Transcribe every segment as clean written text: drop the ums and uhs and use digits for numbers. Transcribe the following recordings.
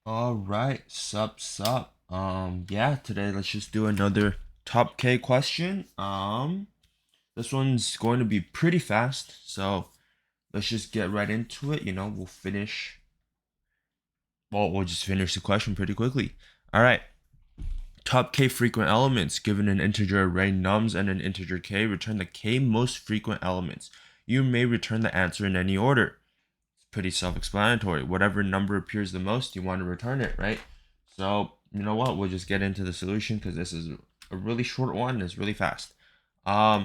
All right, sup. Yeah, today let's just do another top K question. This one's going to be pretty fast, so let's just get right into it. We'll just finish the question pretty quickly. All right, top K frequent elements. Given an integer array nums and an integer K, return the K most frequent elements. You may return the answer in any order. Pretty self-explanatory. Whatever number appears the most, you want to return it, right? So you know what? We'll just get into the solution because this is a really short one. It's really fast. Um,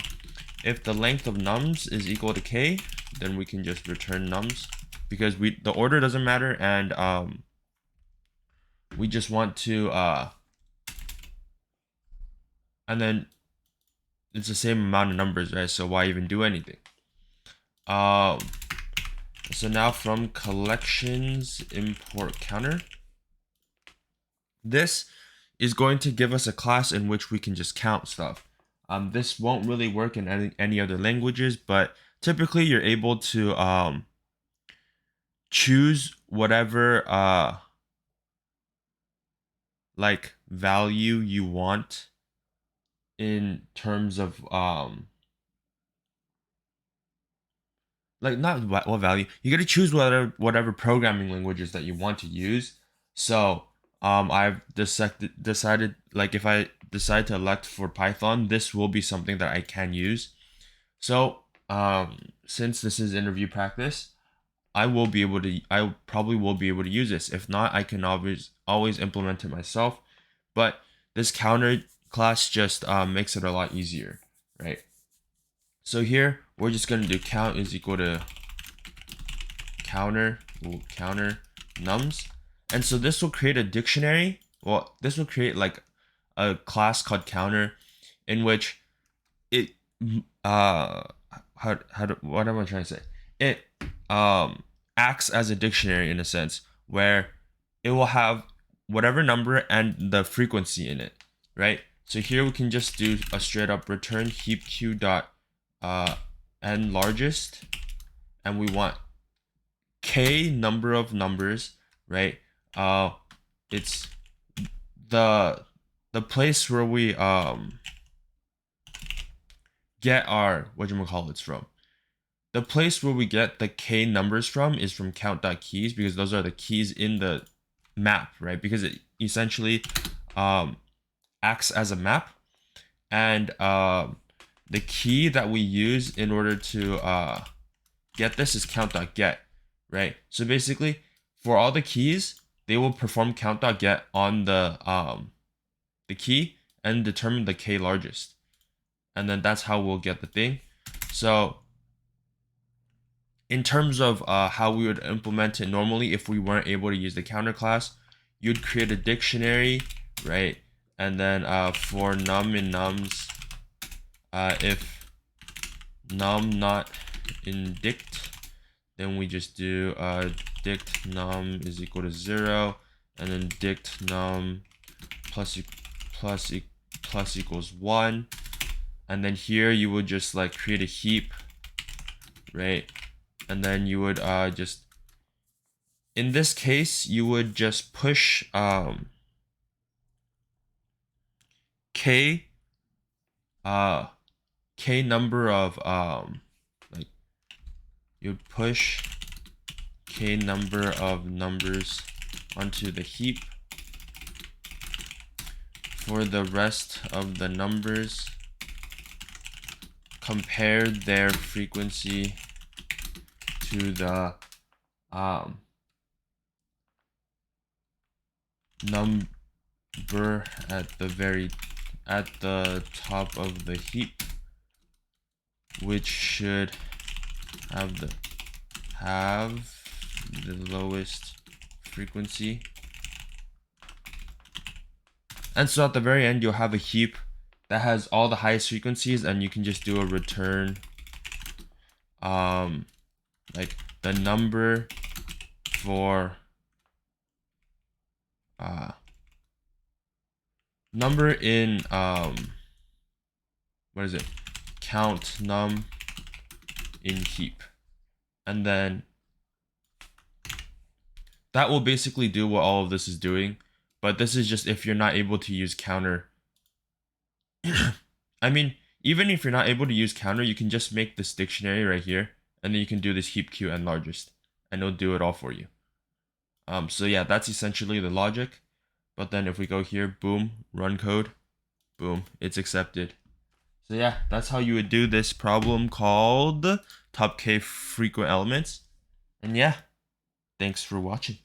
if the length of nums is equal to k, then we can just return nums because the order doesn't matter, and we just want to and then it's the same amount of numbers, right? So why even do anything? Um, so now from collections import counter. This is going to give us a class in which we can just count stuff. This won't really work in any other languages, but typically you're able to choose whatever like value you want in terms of like not what value. You got to choose whatever programming languages that you want to use. So I've decided, like, if I decide to elect for Python, this will be something that I can use. So since this is interview practice, I probably will be able to use this. If not, I can always implement it myself. But this counter class just makes it a lot easier, right? So here we're just gonna do count is equal to counter nums, and so this will create a dictionary. Well, this will create like a class called counter, in which it what am I trying to say? It acts as a dictionary in a sense where it will have whatever number and the frequency in it, right? So here we can just do a straight up return heap q dot n largest, and we want k number of numbers, right? It's the place where we get our whatchamacallits from. The place where we get the k numbers from is from count.keys, because those are the keys in the map, right? Because it essentially acts as a map, and the key that we use in order to get this is count.get, right? So basically, for all the keys, they will perform count.get on the key and determine the k largest, and then that's how we'll get the thing. So in terms of how we would implement it normally, if we weren't able to use the counter class, you'd create a dictionary, right? And then for num and nums, if num not in dict, then we just do dict num is equal to 0, and then dict num plus equals 1, and then here you would just like create a heap, right? And then you would just, in this case, you would just push k k number of like you'd push k number of numbers onto the heap. For the rest of the numbers, compare their frequency to the number at the top of the heap, which should have the lowest frequency. And so at the very end, you'll have a heap that has all the highest frequencies, and you can just do a return like the number for number in what is it, count num in heap, and then that will basically do what all of this is doing. But this is just if you're not able to use counter. I mean, even if you're not able to use counter, you can just make this dictionary right here, and then you can do this heap q and largest, and it'll do it all for you. So yeah, that's essentially the logic. But then if we go here, boom, run code, boom, it's accepted. So yeah, that's how you would do this problem called top k frequent elements. And yeah, thanks for watching.